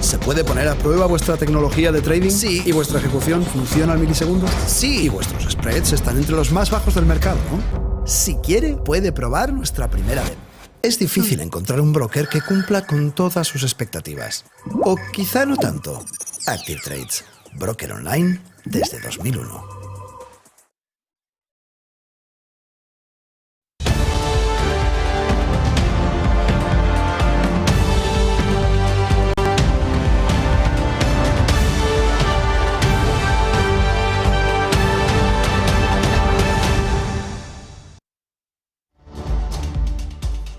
¿Se puede poner a prueba vuestra tecnología de trading? Sí. ¿Y vuestra ejecución funciona al milisegundo? Sí. ¿Y vuestros spreads están entre los más bajos del mercado, no? Si quiere, puede probar nuestra primera vez. Es difícil encontrar un broker que cumpla con todas sus expectativas. O quizá no tanto. Active Trades, broker online desde 2001.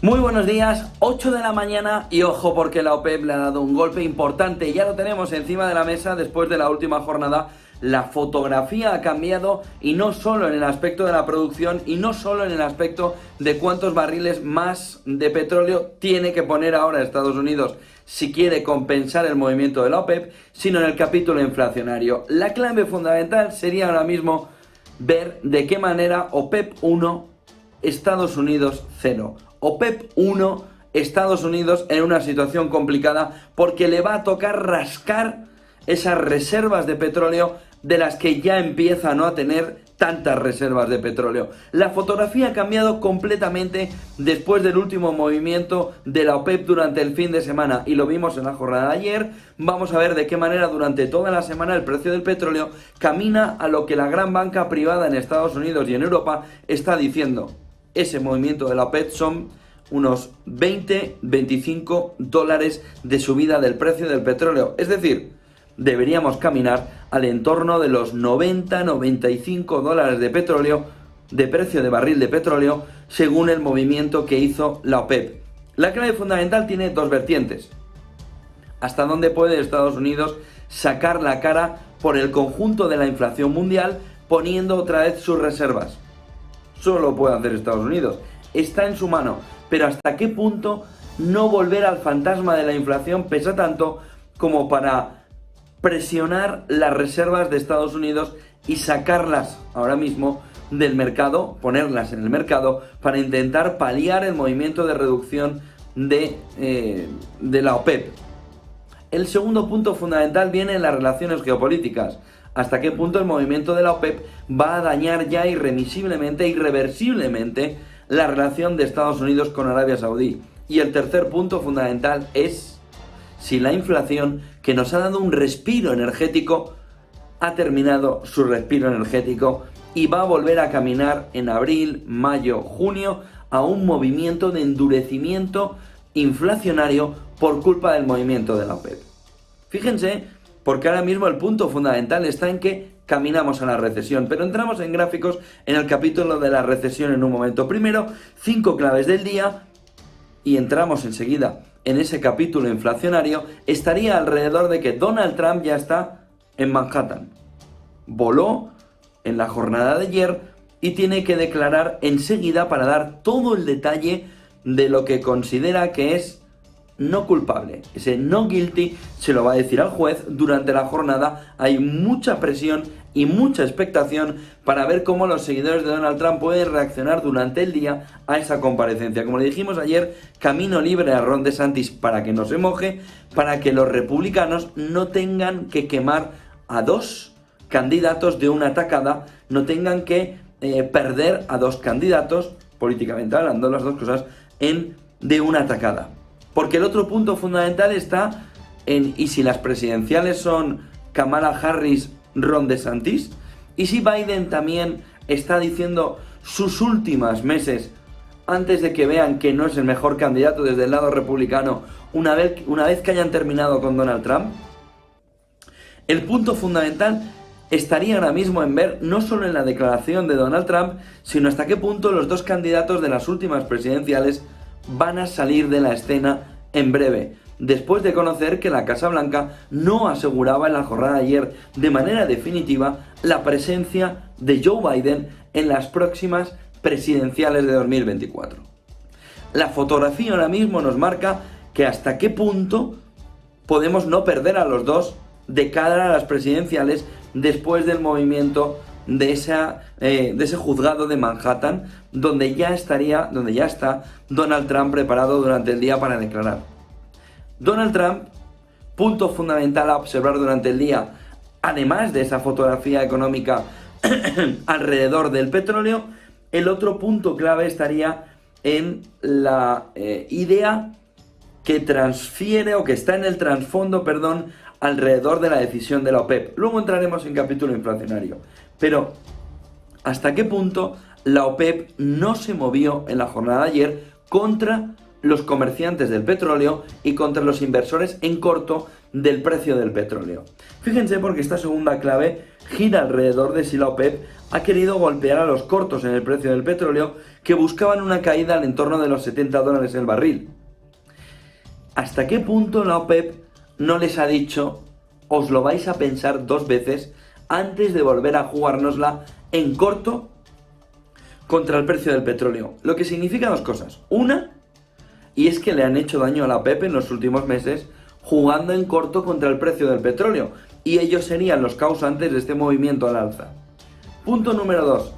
Muy buenos días, 8 de la mañana y ojo porque la OPEP le ha dado un golpe importante. Ya lo tenemos encima de la mesa después de la última jornada. La fotografía ha cambiado y no solo en el aspecto de la producción y no solo en el aspecto de cuántos barriles más de petróleo tiene que poner ahora Estados Unidos si quiere compensar el movimiento de la OPEP, sino en el capítulo inflacionario. La clave fundamental sería ahora mismo ver de qué manera OPEP 1, Estados Unidos 0. OPEP 1, Estados Unidos en una situación complicada porque le va a tocar rascar esas reservas de petróleo de las que ya empieza a no tener tantas reservas de petróleo. La fotografía ha cambiado completamente después del último movimiento de la OPEP durante el fin de semana y lo vimos en la jornada de ayer. Vamos a ver de qué manera durante toda la semana el precio del petróleo camina a lo que la gran banca privada en Estados Unidos y en Europa está diciendo. Ese movimiento de la OPEP son unos 20-25 dólares de subida del precio del petróleo. Es decir, deberíamos caminar al entorno de los 90-95 dólares de petróleo, de precio de barril de petróleo, según el movimiento que hizo la OPEP. La clave fundamental tiene dos vertientes. ¿Hasta dónde puede Estados Unidos sacar la cara por el conjunto de la inflación mundial poniendo otra vez sus reservas? Solo lo puede hacer Estados Unidos. Está en su mano. Pero ¿hasta qué punto no volver al fantasma de la inflación pesa tanto como para presionar las reservas de Estados Unidos y sacarlas ahora mismo del mercado, ponerlas en el mercado para intentar paliar el movimiento de reducción de la OPEP? El segundo punto fundamental viene en las relaciones geopolíticas. ¿Hasta qué punto el movimiento de la OPEP va a dañar ya irremisiblemente, irreversiblemente la relación de Estados Unidos con Arabia Saudí? Y el tercer punto fundamental es si la inflación, que nos ha dado un respiro energético, ha terminado su respiro energético y va a volver a caminar en abril, mayo, junio a un movimiento de endurecimiento inflacionario por culpa del movimiento de la OPEP. Fíjense, porque ahora mismo el punto fundamental está en que caminamos a la recesión, pero entramos en gráficos en el capítulo de la recesión en un momento. Primero, 5 claves del día y entramos enseguida en ese capítulo inflacionario. Estaría alrededor de que Donald Trump ya está en Manhattan. Voló en la jornada de ayer y tiene que declarar enseguida para dar todo el detalle de lo que considera que es no culpable. Ese no guilty se lo va a decir al juez durante la jornada. Hay mucha presión y mucha expectación para ver cómo los seguidores de Donald Trump pueden reaccionar durante el día a esa comparecencia. Como le dijimos ayer, camino libre a Ron DeSantis para que no se moje, para que los republicanos no tengan que quemar a dos candidatos de una tacada, no tengan que perder a dos candidatos, políticamente hablando, las dos cosas, de una tacada. Porque el otro punto fundamental está en ¿y si las presidenciales son Kamala Harris, Ron DeSantis? ¿Y si Biden también está diciendo sus últimos meses, antes de que vean que no es el mejor candidato desde el lado republicano, una vez que hayan terminado con Donald Trump? El punto fundamental estaría ahora mismo en ver no solo en la declaración de Donald Trump, sino hasta qué punto los dos candidatos de las últimas presidenciales van a salir de la escena en breve, después de conocer que la Casa Blanca no aseguraba en la jornada de ayer de manera definitiva la presencia de Joe Biden en las próximas presidenciales de 2024. La fotografía ahora mismo nos marca que hasta qué punto podemos no perder a los dos de cara a las presidenciales después del movimiento de ese juzgado de Manhattan, donde ya está Donald Trump preparado durante el día para declarar. Donald Trump punto fundamental a observar durante el día, además de esa fotografía económica alrededor del petróleo, el otro punto clave estaría en la idea que transfiere o que está en el trasfondo, alrededor de la decisión de la OPEP. Luego entraremos en capítulo inflacionario. Pero, ¿hasta qué punto la OPEP no se movió en la jornada de ayer contra los comerciantes del petróleo y contra los inversores en corto del precio del petróleo? Fíjense, porque esta segunda clave gira alrededor de si la OPEP ha querido golpear a los cortos en el precio del petróleo que buscaban una caída al entorno de los $70 el barril. ¿Hasta qué punto la OPEP no les ha dicho, os lo vais a pensar 2 veces antes de volver a jugárnosla en corto contra el precio del petróleo? Lo que significa 2 cosas. Una, y es que le han hecho daño a la OPEP en los últimos meses jugando en corto contra el precio del petróleo, y ellos serían los causantes de este movimiento al alza. Punto número 2.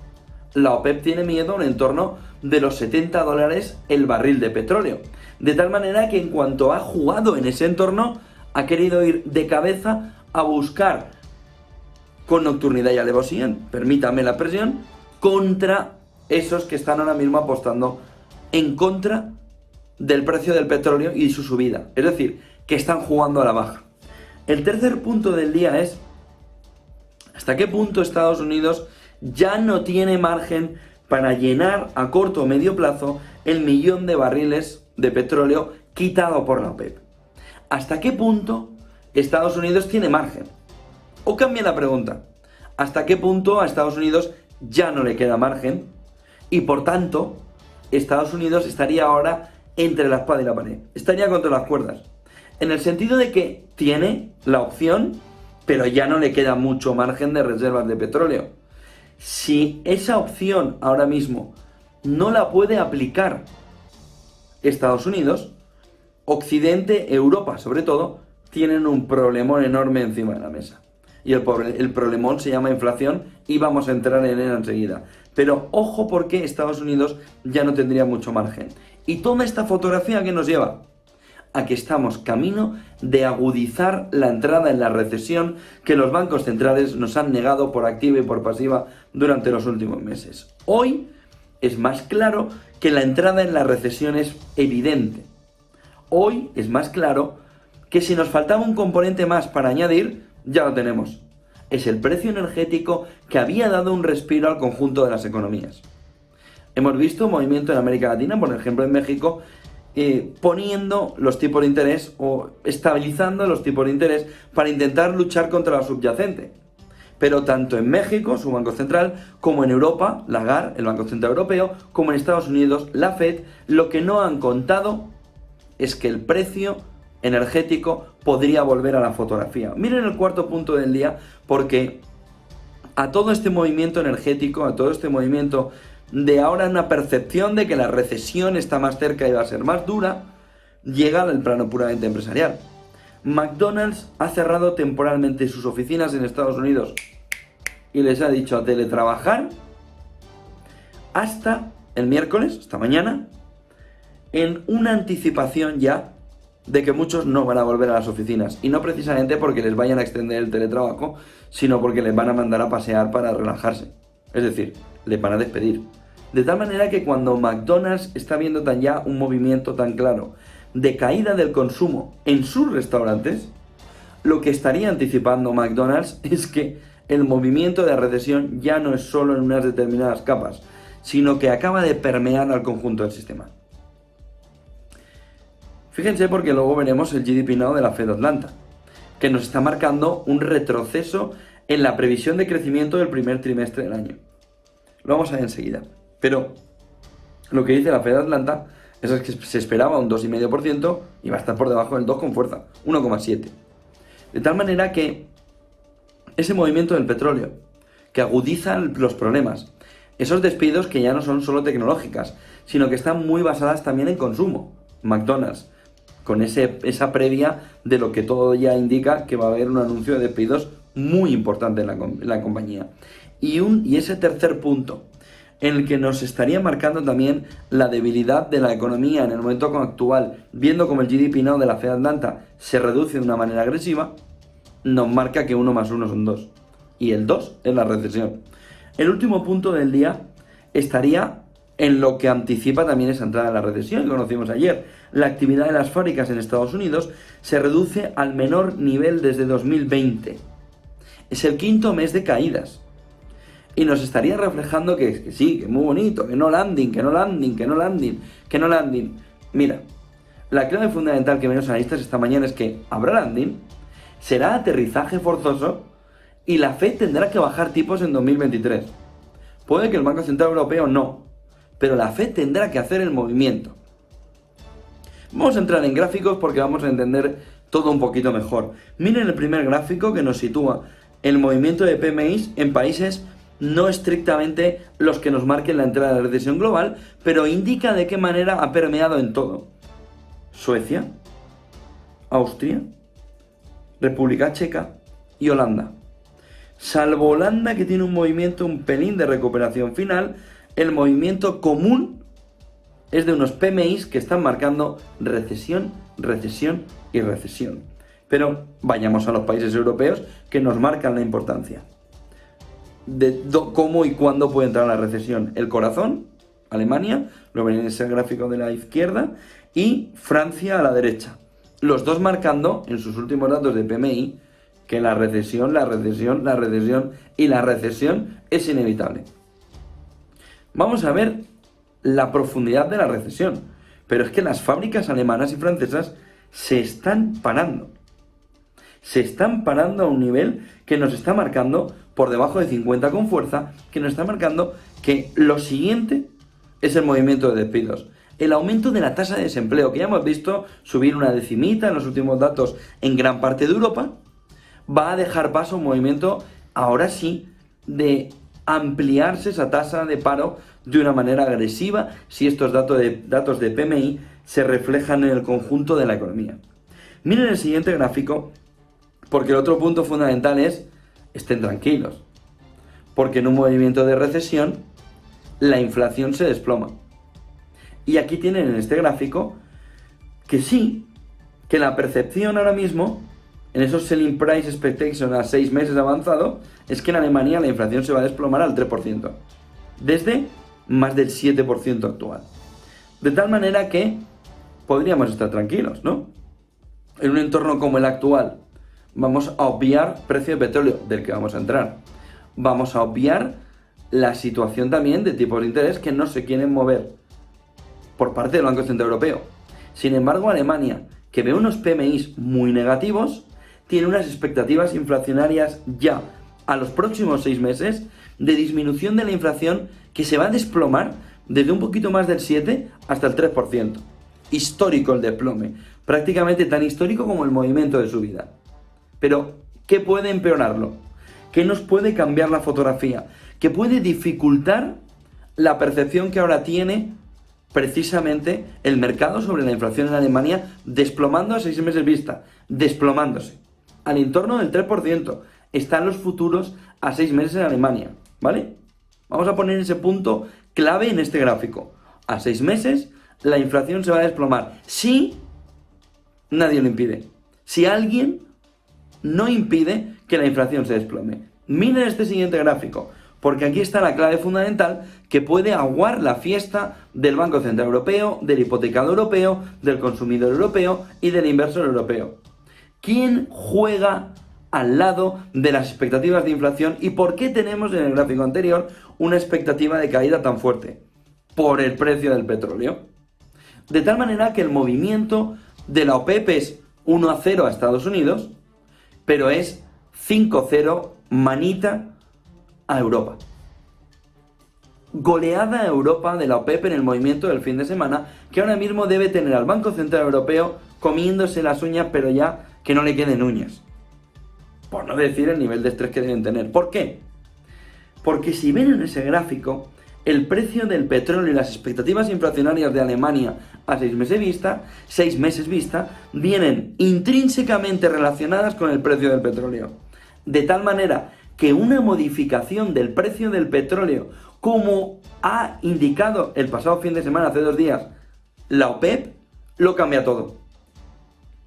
La OPEP tiene miedo a un entorno de los $70 el barril de petróleo, de tal manera que en cuanto ha jugado en ese entorno, ha querido ir de cabeza a buscar con nocturnidad y alevosía, permítame la expresión, contra esos que están ahora mismo apostando en contra del precio del petróleo y su subida. Es decir, que están jugando a la baja. El tercer punto del día es hasta qué punto Estados Unidos ya no tiene margen para llenar a corto o medio plazo el 1.000.000 de barriles de petróleo quitado por la OPEP. ¿Hasta qué punto Estados Unidos tiene margen? O cambia la pregunta, ¿hasta qué punto a Estados Unidos ya no le queda margen? Y por tanto, Estados Unidos estaría ahora entre la espada y la pared, estaría contra las cuerdas. En el sentido de que tiene la opción, pero ya no le queda mucho margen de reservas de petróleo. Si esa opción ahora mismo no la puede aplicar Estados Unidos, Occidente, Europa sobre todo, tienen un problemón enorme encima de la mesa. Y el problemón se llama inflación y vamos a entrar en él enseguida. Pero ojo, porque Estados Unidos ya no tendría mucho margen. Y toda esta fotografía que nos lleva a que estamos camino de agudizar la entrada en la recesión que los bancos centrales nos han negado por activa y por pasiva durante los últimos meses. Hoy es más claro que la entrada en la recesión es evidente. Hoy es más claro que si nos faltaba un componente más para añadir, ya lo tenemos. Es el precio energético que había dado un respiro al conjunto de las economías. Hemos visto movimiento en América Latina, por ejemplo en México, poniendo los tipos de interés o estabilizando los tipos de interés para intentar luchar contra la subyacente. Pero tanto en México, su Banco Central, como en Europa, Lagarde, el Banco Central Europeo, como en Estados Unidos, la Fed, lo que no han contado es que el precio energético podría volver a la fotografía. Miren el cuarto punto del día, porque a todo este movimiento energético, a todo este movimiento de ahora una percepción de que la recesión está más cerca y va a ser más dura, llega al plano puramente empresarial. McDonald's ha cerrado temporalmente sus oficinas en Estados Unidos y les ha dicho a teletrabajar hasta el miércoles, hasta mañana, en una anticipación ya de que muchos no van a volver a las oficinas. Y no precisamente porque les vayan a extender el teletrabajo, sino porque les van a mandar a pasear para relajarse. Es decir, les van a despedir. De tal manera que cuando McDonald's está viendo ya un movimiento tan claro de caída del consumo en sus restaurantes, lo que estaría anticipando McDonald's es que el movimiento de recesión ya no es solo en unas determinadas capas, sino que acaba de permear al conjunto del sistema. Fíjense, porque luego veremos el GDP Now de la Fed Atlanta, que nos está marcando un retroceso en la previsión de crecimiento del primer trimestre del año. Lo vamos a ver enseguida. Pero lo que dice la Fed Atlanta es que se esperaba un 2,5% y va a estar por debajo del 2 con fuerza, 1,7. De tal manera que ese movimiento del petróleo, que agudiza los problemas, esos despidos que ya no son solo tecnológicas, sino que están muy basadas también en consumo. McDonald's, con esa previa de lo que todo ya indica que va a haber un anuncio de despidos muy importante en la compañía. Y ese tercer punto, en el que nos estaría marcando también la debilidad de la economía en el momento actual, viendo como el GDP now de la Fed Atlanta se reduce de una manera agresiva, nos marca que 1 más 1 son 2. Y el 2 es la recesión. El último punto del día estaría en lo que anticipa también esa entrada en la recesión que conocimos ayer. La actividad de las fábricas en Estados Unidos se reduce al menor nivel desde 2020. Es el 5.º mes de caídas. Y nos estaría reflejando que sí, que es muy bonito, que no landing. Mira, la clave fundamental que ven los analistas esta mañana es que habrá landing, será aterrizaje forzoso y la Fed tendrá que bajar tipos en 2023. Puede que el Banco Central Europeo no, pero la Fed tendrá que hacer el movimiento. Vamos a entrar en gráficos porque vamos a entender todo un poquito mejor. Miren el primer gráfico que nos sitúa el movimiento de PMIs en países no estrictamente los que nos marquen la entrada de la recesión global, pero indica de qué manera ha permeado en todo. Suecia, Austria, República Checa y Holanda. Salvo Holanda, que tiene un movimiento un pelín de recuperación final, el movimiento común es de unos PMIs que están marcando recesión y recesión. Pero vayamos a los países europeos que nos marcan la importancia de cómo y cuándo puede entrar la recesión. El corazón, Alemania, lo ven en ese gráfico de la izquierda, y Francia a la derecha. Los dos marcando en sus últimos datos de PMI que la recesión es inevitable. Vamos a ver la profundidad de la recesión. Pero es que las fábricas alemanas y francesas se están parando. Se están parando a un nivel que nos está marcando por debajo de 50 con fuerza, que nos está marcando que lo siguiente es el movimiento de despidos. El aumento de la tasa de desempleo, que ya hemos visto subir una decimita en los últimos datos en gran parte de Europa, va a dejar paso a un movimiento, ahora sí, de ampliarse esa tasa de paro de una manera agresiva si estos datos de PMI se reflejan en el conjunto de la economía. Miren el siguiente gráfico, porque el otro punto fundamental es: estén tranquilos, porque en un movimiento de recesión la inflación se desploma. Y aquí tienen en este gráfico que sí, que la percepción ahora mismo, en esos selling price expectations a 6 meses avanzado, es que en Alemania la inflación se va a desplomar al 3%, desde más del 7% actual. De tal manera que podríamos estar tranquilos, ¿no? En un entorno como el actual, vamos a obviar precio de petróleo, del que vamos a entrar. Vamos a obviar la situación también de tipos de interés que no se quieren mover por parte del Banco Central Europeo. Sin embargo, Alemania, que ve unos PMIs muy negativos, tiene unas expectativas inflacionarias ya a los próximos 6 meses de disminución de la inflación que se va a desplomar desde un poquito más del 7 hasta el 3%. Histórico el desplome, prácticamente tan histórico como el movimiento de subida. Pero, ¿qué puede empeorarlo? ¿Qué nos puede cambiar la fotografía? ¿Qué puede dificultar la percepción que ahora tiene precisamente el mercado sobre la inflación en Alemania, desplomando a 6 meses vista, desplomándose al entorno del 3%? Están los futuros a 6 meses en Alemania, ¿vale? Vamos a poner ese punto clave en este gráfico. A 6 meses la inflación se va a desplomar si nadie lo impide. Si alguien no impide que la inflación se desplome. Miren este siguiente gráfico, porque aquí está la clave fundamental que puede aguar la fiesta del Banco Central Europeo, del hipotecado europeo, del consumidor europeo y del inversor europeo. ¿Quién juega al lado de las expectativas de inflación y por qué tenemos en el gráfico anterior una expectativa de caída tan fuerte? Por el precio del petróleo. De tal manera que el movimiento de la OPEP es 1-0 a Estados Unidos, pero es 5-0 manita a Europa. Goleada a Europa de la OPEP en el movimiento del fin de semana, que ahora mismo debe tener al Banco Central Europeo comiéndose las uñas, pero ya que no le queden uñas. Por no decir el nivel de estrés que deben tener. ¿Por qué? Porque si ven en ese gráfico, el precio del petróleo y las expectativas inflacionarias de Alemania a 6 meses vista, vienen intrínsecamente relacionadas con el precio del petróleo. De tal manera que una modificación del precio del petróleo Como ha indicado el pasado fin de semana, hace 2 días, la OPEP, lo cambia todo.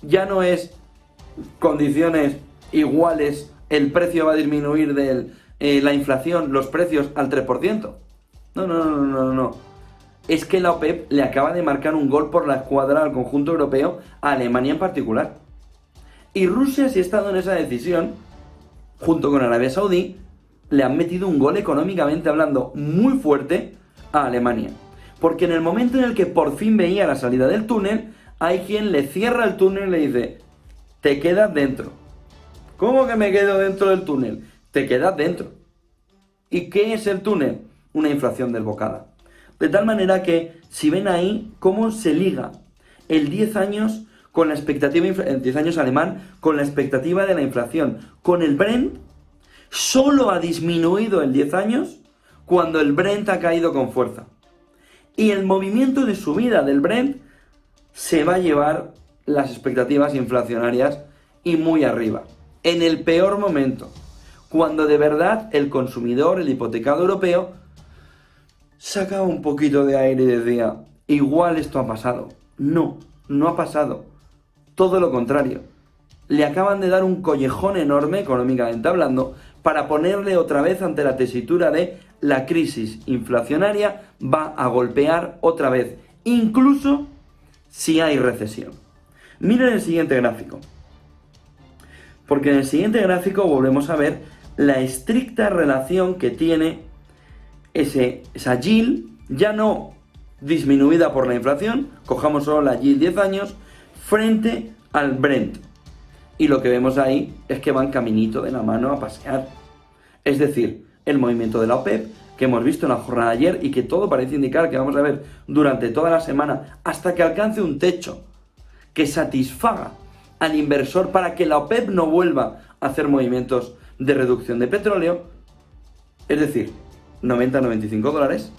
Ya no es condiciones iguales, el precio va a disminuir la inflación, los precios al 3%. No. Es que la OPEP le acaba de marcar un gol por la escuadra al conjunto europeo, a Alemania en particular. Y Rusia, si ha estado en esa decisión, junto con Arabia Saudí, le han metido un gol económicamente hablando muy fuerte a Alemania. Porque en el momento en el que por fin veía la salida del túnel, hay quien le cierra el túnel y le dice: te quedas dentro. ¿Cómo que me quedo dentro del túnel? Te quedas dentro. ¿Y qué es el túnel? Una inflación desbocada. De tal manera que, si ven ahí cómo se liga el 10 años con la expectativa, el 10 años alemán, con la expectativa de la inflación, con el Brent, solo ha disminuido el 10 años cuando el Brent ha caído con fuerza. Y el movimiento de subida del Brent se va a llevar las expectativas inflacionarias y muy arriba. En el peor momento, cuando de verdad el consumidor, el hipotecado europeo, sacaba un poquito de aire y decía: igual esto ha pasado. No ha pasado. Todo lo contrario. Le acaban de dar un collejón enorme, económicamente hablando, para ponerle otra vez ante la tesitura de la crisis inflacionaria va a golpear otra vez, incluso si hay recesión. Miren el siguiente gráfico. Porque en el siguiente gráfico volvemos a ver la estricta relación que tiene esa yield, ya no disminuida por la inflación, cojamos solo la yield 10 años, frente al Brent. Y lo que vemos ahí es que van caminito de la mano a pasear. Es decir, el movimiento de la OPEP, que hemos visto en la jornada de ayer y que todo parece indicar que vamos a ver durante toda la semana hasta que alcance un techo que satisfaga al inversor para que la OPEP no vuelva a hacer movimientos de reducción de petróleo, es decir, 90-95 dólares,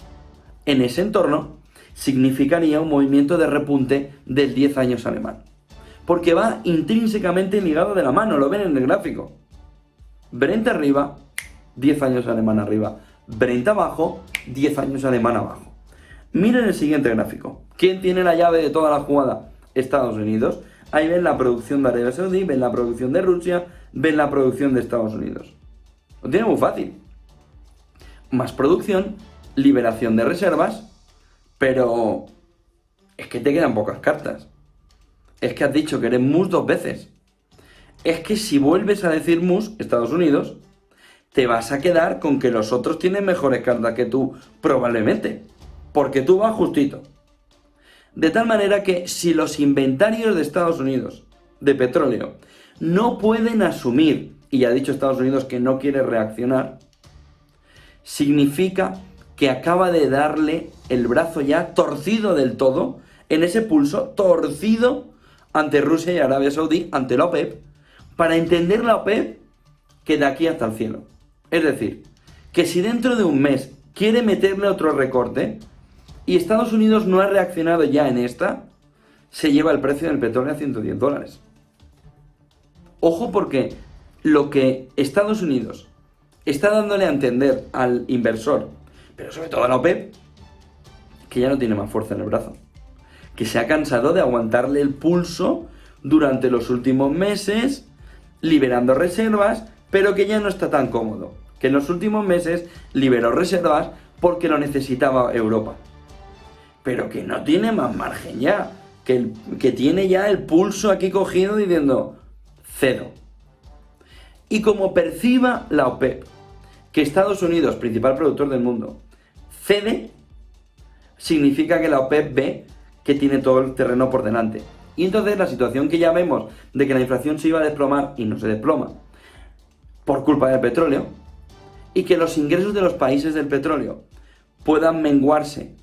en ese entorno significaría un movimiento de repunte del 10 años alemán. Porque va intrínsecamente ligado de la mano, lo ven en el gráfico. Brent arriba, 10 años alemán arriba. Brent abajo, 10 años alemán abajo. Miren el siguiente gráfico. ¿Quién tiene la llave de toda la jugada? Estados Unidos. Ahí ven la producción de Arabia Saudí, ven la producción de Rusia, ven la producción de Estados Unidos. Lo tiene muy fácil. Más producción, liberación de reservas, pero es que te quedan pocas cartas. Es que has dicho que eres mus 2 veces. Es que si vuelves a decir mus, Estados Unidos, te vas a quedar con que los otros tienen mejores cartas que tú, probablemente. Porque tú vas justito. De tal manera que si los inventarios de Estados Unidos de petróleo no pueden asumir, y ya ha dicho Estados Unidos que no quiere reaccionar, significa que acaba de darle el brazo ya torcido del todo, en ese pulso torcido ante Rusia y Arabia Saudí, ante la OPEP, para entender la OPEP que de aquí hasta el cielo. Es decir, que si dentro de un mes quiere meterle otro recorte y Estados Unidos no ha reaccionado ya en esta, se lleva el precio del petróleo a 110 dólares. Ojo, porque lo que Estados Unidos está dándole a entender al inversor, pero sobre todo a la OPEP, que ya no tiene más fuerza en el brazo, que se ha cansado de aguantarle el pulso durante los últimos meses, liberando reservas, pero que ya no está tan cómodo, que en los últimos meses liberó reservas porque lo necesitaba Europa, pero que no tiene más margen ya, que tiene ya el pulso aquí cogido diciendo cedo. Y como perciba la OPEP que Estados Unidos, principal productor del mundo, cede, significa que la OPEP ve que tiene todo el terreno por delante. Y entonces la situación que ya vemos de que la inflación se iba a desplomar y no se desploma por culpa del petróleo, y que los ingresos de los países del petróleo puedan menguarse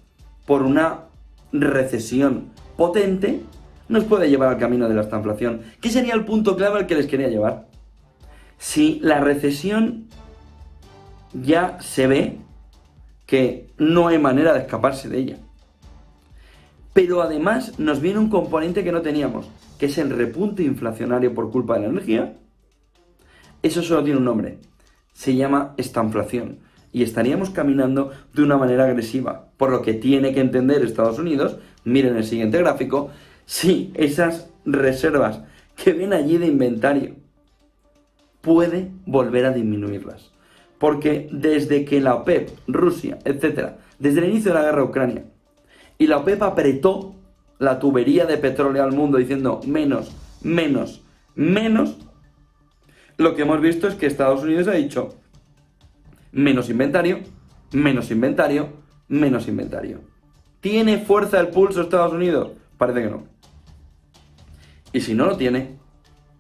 por una recesión potente, nos puede llevar al camino de la estanflación. ¿Qué sería el punto clave al que les quería llevar? Si la recesión ya se ve que no hay manera de escaparse de ella, pero además nos viene un componente que no teníamos, que es el repunte inflacionario por culpa de la energía. Eso solo tiene un nombre, se llama estanflación. y estaríamos caminando de una manera agresiva, por lo que tiene que entender Estados Unidos, miren el siguiente gráfico, si esas reservas que ven allí de inventario puede volver a disminuirlas. Porque desde que la OPEP, Rusia, etcétera, desde el inicio de la guerra de Ucrania, y la OPEP apretó la tubería de petróleo al mundo diciendo menos, menos, menos, lo que hemos visto es que Estados Unidos ha dicho menos inventario, menos inventario, menos inventario. ¿Tiene fuerza el pulso Estados Unidos? Parece que no. Y si no lo tiene,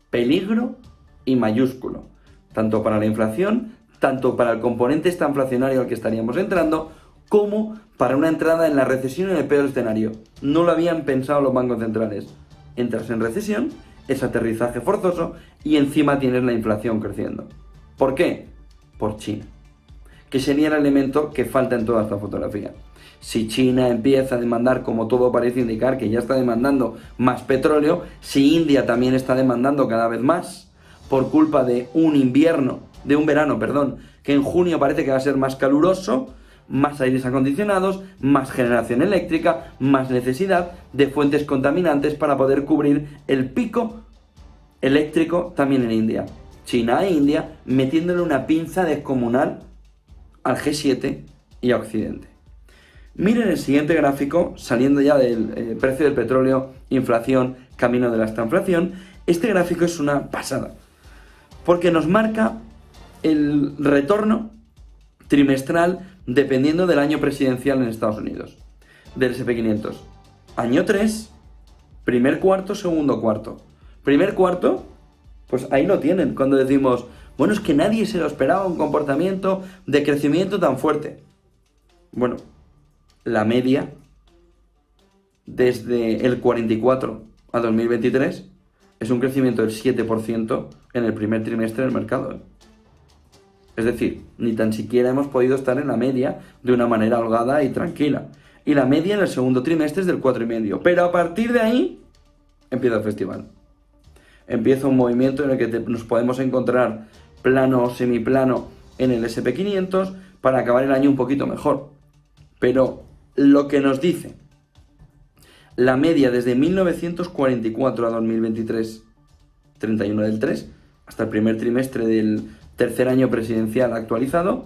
peligro y mayúsculo, tanto para la inflación, tanto para el componente inflacionario al que estaríamos entrando, como para una entrada en la recesión en el peor escenario. No lo habían pensado los bancos centrales. Entras en recesión, es aterrizaje forzoso y encima tienes la inflación creciendo. ¿Por qué? Por China, que sería el elemento que falta en toda esta fotografía. Si China empieza a demandar, como todo parece indicar que ya está demandando más petróleo, si India también está demandando cada vez más por culpa de un verano, que en junio parece que va a ser más caluroso, más aires acondicionados, más generación eléctrica, más necesidad de fuentes contaminantes para poder cubrir el pico eléctrico también en India. China e India metiéndole una pinza descomunal al G7 y a Occidente. Miren el siguiente gráfico, saliendo ya del precio del petróleo, inflación, camino de la estanflación. Este gráfico es una pasada, porque nos marca el retorno trimestral dependiendo del año presidencial en Estados Unidos, del S&P 500. Año 3, primer cuarto, segundo cuarto. Primer cuarto, pues ahí lo tienen, cuando decimos, bueno, es que nadie se lo esperaba un comportamiento de crecimiento tan fuerte. Bueno, la media desde el 44 a 2023 es un crecimiento del 7% en el primer trimestre del mercado. Es decir, ni tan siquiera hemos podido estar en la media de una manera holgada y tranquila. Y la media en el segundo trimestre es del 4,5%. Pero a partir de ahí empieza el festival. Empieza un movimiento en el que nos podemos encontrar plano o semiplano en el S&P 500 para acabar el año un poquito mejor. Pero lo que nos dice la media desde 1944 a 2023, 31 del 3, hasta el primer trimestre del tercer año presidencial actualizado,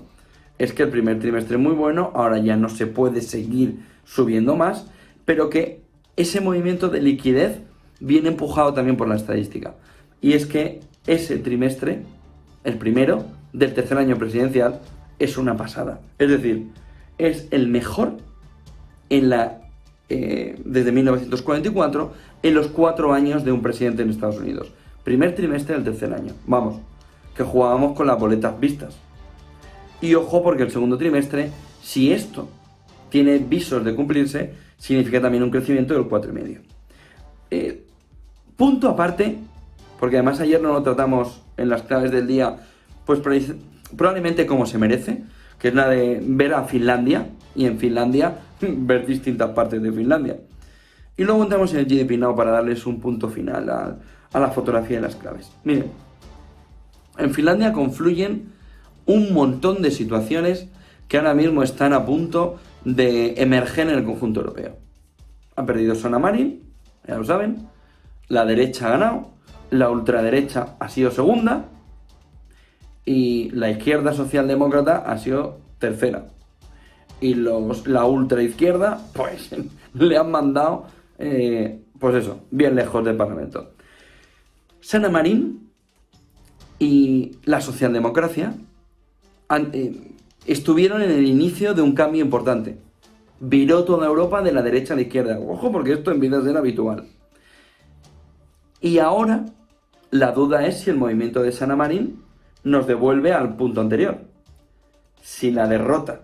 es que el primer trimestre es muy bueno, ahora ya no se puede seguir subiendo más, pero que ese movimiento de liquidez viene empujado también por la estadística. Y es que ese trimestre, el primero del tercer año presidencial, es una pasada. Es decir, es el mejor desde 1944 en los 4 años de un presidente en Estados Unidos. Primer trimestre del tercer año. Vamos, que jugábamos con las boletas vistas. Y ojo, porque el segundo trimestre, si esto tiene visos de cumplirse, significa también un crecimiento del 4,5%. Punto aparte, porque además ayer no lo tratamos en las claves del día, pues probablemente como se merece, que es la de ver a Finlandia, y en Finlandia ver distintas partes de Finlandia. Y luego entramos en el GDP Now para darles un punto final a la fotografía de las claves. Miren, en Finlandia confluyen un montón de situaciones que ahora mismo están a punto de emerger en el conjunto europeo. Ha perdido Sanna Marin, ya lo saben, la derecha ha ganado, la ultraderecha ha sido segunda y la izquierda socialdemócrata ha sido tercera. Y la ultraizquierda, pues, le han mandado, pues eso, bien lejos del Parlamento. Sanna Marin y la socialdemocracia estuvieron en el inicio de un cambio importante. Viró toda Europa de la derecha a la izquierda. Ojo, porque esto empieza a ser habitual. Y ahora la duda es si el movimiento de Sanna Marin nos devuelve al punto anterior. Si la derrota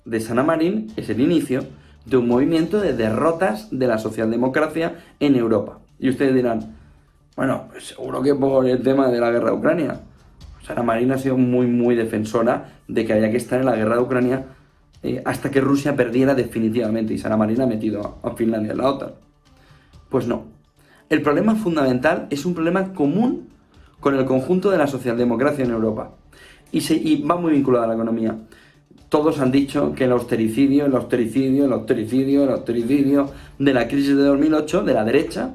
de Sanna Marin es el inicio de un movimiento de derrotas de la socialdemocracia en Europa. Y ustedes dirán, bueno, pues seguro que por el tema de la guerra de Ucrania. Sanna Marin ha sido muy, muy defensora de que había que estar en la guerra de Ucrania hasta que Rusia perdiera definitivamente. Y Sanna Marin ha metido a Finlandia en la OTAN. Pues no. El problema fundamental es un problema común con el conjunto de la socialdemocracia en Europa. Y va muy vinculado a la economía. todos han dicho que el austericidio de la crisis de 2008, de la derecha,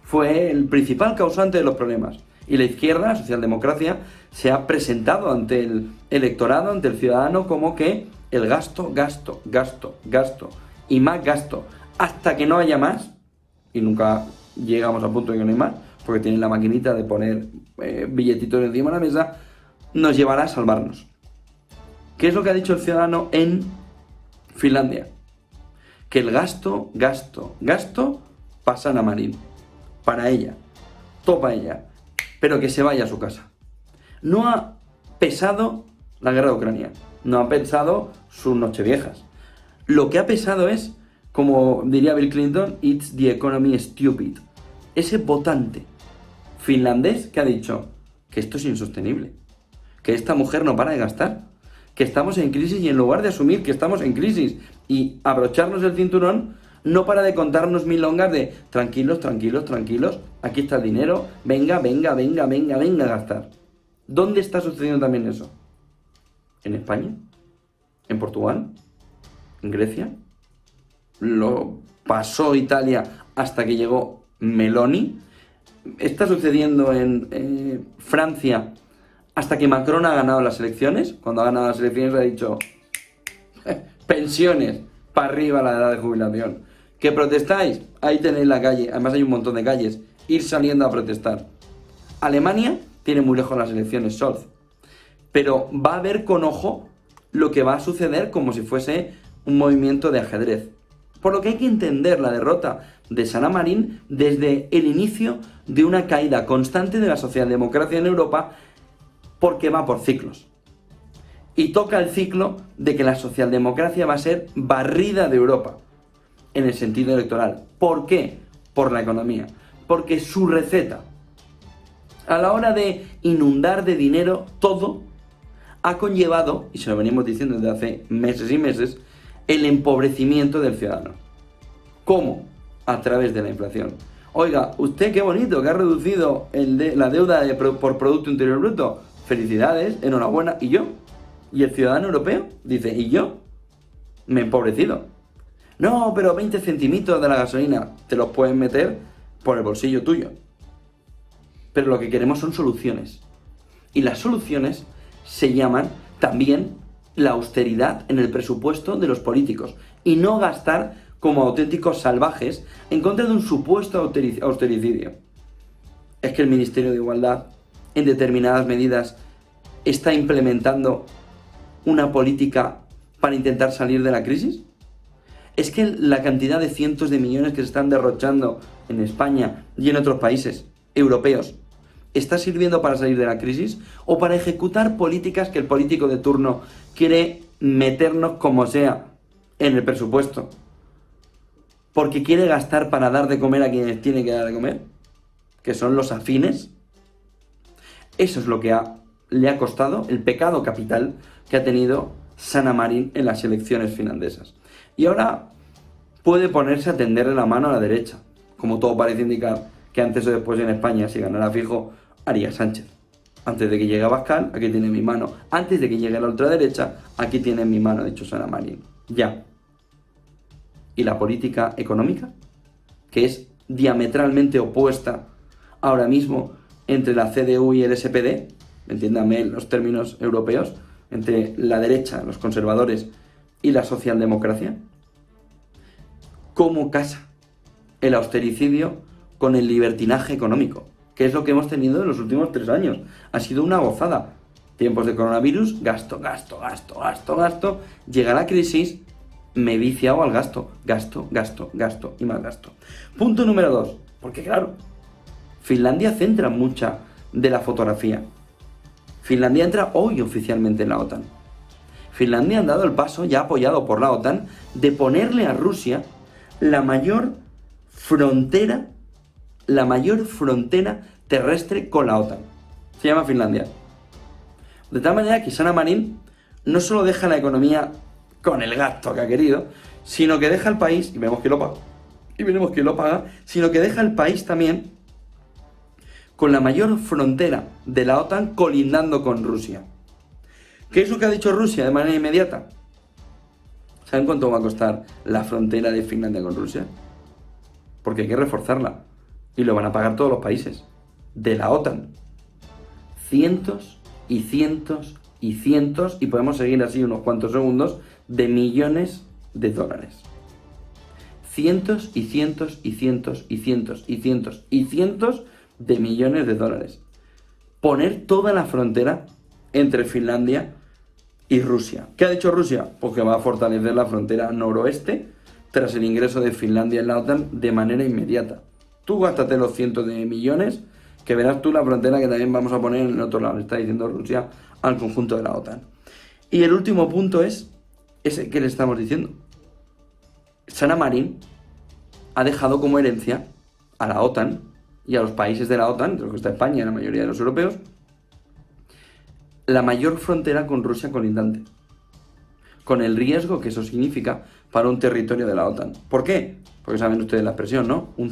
fue el principal causante de los problemas. Y la izquierda, la socialdemocracia, se ha presentado ante el electorado, ante el ciudadano, como que el gasto y más gasto, hasta que no haya más, y nunca llegamos al punto de que no hay más, porque tienen la maquinita de poner billetitos encima de la mesa, nos llevará a salvarnos. ¿Qué es lo que ha dicho el ciudadano en Finlandia? Que el gasto para Sanna Marin, para ella, todo para ella, pero que se vaya a su casa. No ha pesado la guerra de Ucrania, no ha pesado sus nocheviejas. Lo que ha pesado es, como diría Bill Clinton, it's the economy stupid. Ese votante finlandés que ha dicho que esto es insostenible, que esta mujer no para de gastar, que estamos en crisis, y en lugar de asumir que estamos en crisis y abrocharnos el cinturón, no para de contarnos milongas de tranquilos, aquí está el dinero, venga a gastar. ¿Dónde está sucediendo también eso? ¿En España? ¿En Portugal? ¿En Grecia? ¿Lo pasó Italia hasta que llegó Meloni? ¿Está sucediendo en Francia hasta que Macron ha ganado las elecciones? Cuando ha ganado las elecciones ha dicho pensiones, para arriba la edad de jubilación. ¿Que protestáis? Ahí tenéis la calle, además hay un montón de calles, ir saliendo a protestar. Alemania tiene muy lejos las elecciones, Scholz, pero va a ver con ojo lo que va a suceder como si fuese un movimiento de ajedrez. Por lo que hay que entender la derrota de Sanna Marin desde el inicio de una caída constante de la socialdemocracia en Europa, porque va por ciclos. Y toca el ciclo de que la socialdemocracia va a ser barrida de Europa, en el sentido electoral. ¿Por qué? Por la economía. Porque su receta, a la hora de inundar de dinero todo, ha conllevado, y se lo venimos diciendo desde hace meses y meses, el empobrecimiento del ciudadano. ¿Cómo? A través de la inflación. Oiga, usted qué bonito que ha reducido la deuda por Producto Interior Bruto. Felicidades, enhorabuena. ¿Y yo? ¿Y el ciudadano europeo? Dice, ¿y yo? Me he empobrecido. No, pero 20 centimitos de la gasolina te los puedes meter por el bolsillo tuyo. Pero lo que queremos son soluciones. Y las soluciones se llaman también la austeridad en el presupuesto de los políticos. Y no gastar como auténticos salvajes en contra de un supuesto austericidio. Es que el Ministerio de Igualdad, en determinadas medidas, está implementando una política para intentar salir de la crisis. Es que la cantidad de cientos de millones que se están derrochando en España y en otros países europeos está sirviendo para salir de la crisis o para ejecutar políticas que el político de turno quiere meternos como sea en el presupuesto, porque quiere gastar para dar de comer a quienes tiene que dar de comer, que son los afines. Eso es lo que le ha costado el pecado capital que ha tenido Sanna Marin en las elecciones finlandesas. Y ahora puede ponerse a tenderle la mano a la derecha, como todo parece indicar que antes o después en España, si ganara fijo, haría Sánchez. Antes de que llegue Abascal, aquí tiene mi mano. Antes de que llegue la ultraderecha, aquí tiene mi mano, ha dicho Sanna Marin. Ya. ¿Y la política económica? Que es diametralmente opuesta ahora mismo entre la CDU y el SPD, entiéndame los términos europeos, entre la derecha, los conservadores, y la socialdemocracia. ¿Cómo casa el austericidio con el libertinaje económico? Que es lo que hemos tenido en los últimos 3 años. Ha sido una gozada. Tiempos de coronavirus, gasto. Llega la crisis, me he viciado al gasto y más gasto. Punto número 2. Porque claro, Finlandia centra mucha de la fotografía. Finlandia entra hoy oficialmente en la OTAN. Finlandia ha dado el paso, ya apoyado por la OTAN, de ponerle a Rusia la mayor frontera terrestre con la OTAN. Se llama Finlandia. De tal manera que Sanna Marin no solo deja la economía con el gasto que ha querido, sino que deja el país, y veremos quién lo paga, sino que deja el país también con la mayor frontera de la OTAN colindando con Rusia. ¿Qué es lo que ha dicho Rusia de manera inmediata? ¿Saben cuánto va a costar la frontera de Finlandia con Rusia? Porque hay que reforzarla. Y lo van a pagar todos los países de la OTAN. Cientos y cientos y cientos, y podemos seguir así unos cuantos segundos, de millones de dólares. Cientos y cientos y cientos y cientos y cientos y cientos de millones de dólares. Poner toda la frontera entre Finlandia y Rusia. ¿Qué ha dicho Rusia? Pues que va a fortalecer la frontera noroeste tras el ingreso de Finlandia en la OTAN de manera inmediata. Tú gástate los cientos de millones, que verás tú la frontera que también vamos a poner en el otro lado, le está diciendo Rusia al conjunto de la OTAN. Y el último punto es ese que le estamos diciendo. Sanna Marin ha dejado como herencia a la OTAN y a los países de la OTAN, entre los que está España y la mayoría de los europeos, la mayor frontera con Rusia colindante, con el riesgo que eso significa para un territorio de la OTAN. ¿Por qué? Porque saben ustedes la expresión, ¿no? Un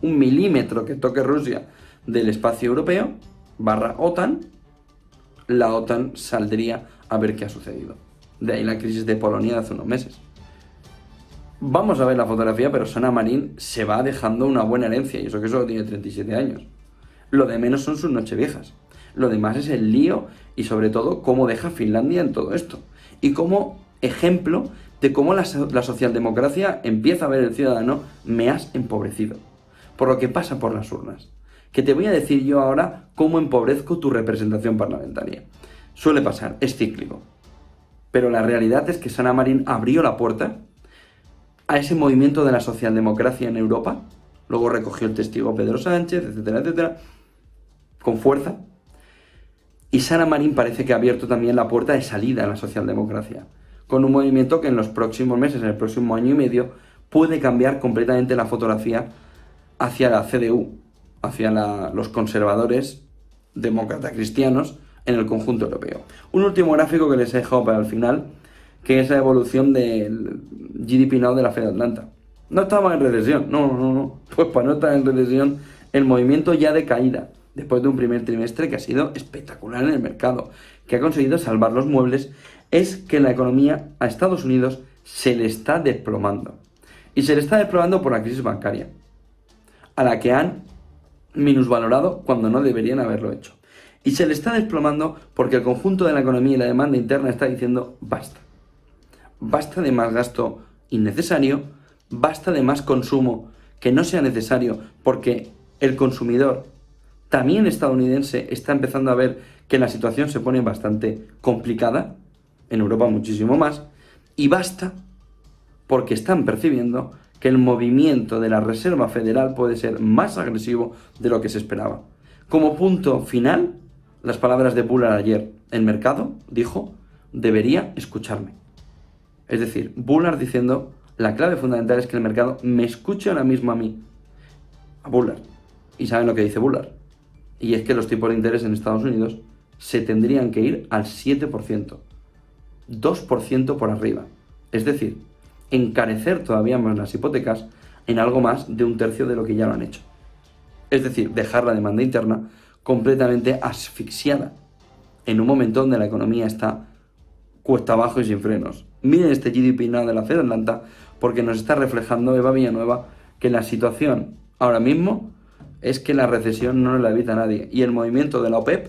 milímetro que toque Rusia del espacio europeo, / OTAN, la OTAN saldría a ver qué ha sucedido. De ahí la crisis de Polonia de hace unos meses. Vamos a ver la fotografía, pero Sanna Marin se va dejando una buena herencia, y eso que solo tiene 37 años. Lo de menos son sus nocheviejas. Lo demás es el lío y sobre todo cómo deja Finlandia en todo esto. Y como ejemplo de cómo la socialdemocracia empieza a ver el ciudadano: me has empobrecido. Por lo que pasa por las urnas. Que te voy a decir yo ahora cómo empobrezco tu representación parlamentaria. Suele pasar, es cíclico. Pero la realidad es que Sanna Marin abrió la puerta a ese movimiento de la socialdemocracia en Europa. Luego recogió el testigo Pedro Sánchez, etcétera, etcétera, con fuerza. Y Sanna Marin parece que ha abierto también la puerta de salida a la socialdemocracia, con un movimiento que en los próximos meses, en el próximo año y medio, puede cambiar completamente la fotografía hacia la CDU, hacia los conservadores demócratas cristianos en el conjunto europeo. Un último gráfico que les he dejado para el final, que es la evolución del GDP Now de la Fed Atlanta. No estaba en recesión, no. Pues para no estar en recesión, el movimiento ya de caída, después de un primer trimestre que ha sido espectacular en el mercado, que ha conseguido salvar los muebles, es que la economía a Estados Unidos se le está desplomando. Y se le está desplomando por la crisis bancaria, a la que han minusvalorado cuando no deberían haberlo hecho. Y se le está desplomando porque el conjunto de la economía y la demanda interna está diciendo basta. Basta de más gasto innecesario, basta de más consumo que no sea necesario, porque el consumidor, también estadounidense, está empezando a ver que la situación se pone bastante complicada, en Europa muchísimo más, y basta porque están percibiendo que el movimiento de la Reserva Federal puede ser más agresivo de lo que se esperaba. Como punto final, las palabras de Bullard ayer: el mercado, dijo, debería escucharme. Es decir, Bullard diciendo: la clave fundamental es que el mercado me escuche ahora mismo a mí, a Bullard. ¿Y saben lo que dice Bullard? Y es que los tipos de interés en Estados Unidos se tendrían que ir al 7%, 2% por arriba. Es decir, encarecer todavía más las hipotecas en algo más de un tercio de lo que ya lo han hecho. Es decir, dejar la demanda interna completamente asfixiada en un momento donde la economía está cuesta abajo y sin frenos. Miren este GDP Now de la Fed Atlanta, porque nos está reflejando Eva Villanueva que la situación ahora mismo es que la recesión no la evita nadie, y el movimiento de la OPEP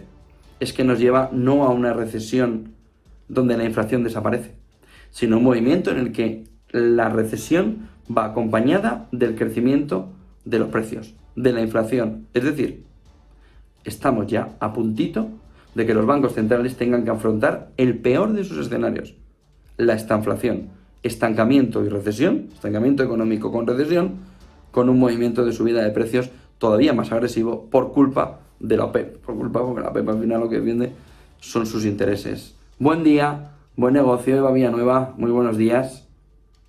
es que nos lleva no a una recesión donde la inflación desaparece, sino un movimiento en el que la recesión va acompañada del crecimiento de los precios, de la inflación. Es decir, estamos ya a puntito de que los bancos centrales tengan que afrontar el peor de sus escenarios: la estanflación, estancamiento y recesión, estancamiento económico con recesión, con un movimiento de subida de precios todavía más agresivo por culpa de la OPEP, porque la OPEP al final lo que defiende son sus intereses. Buen día, buen negocio, Eva Villanueva, muy buenos días.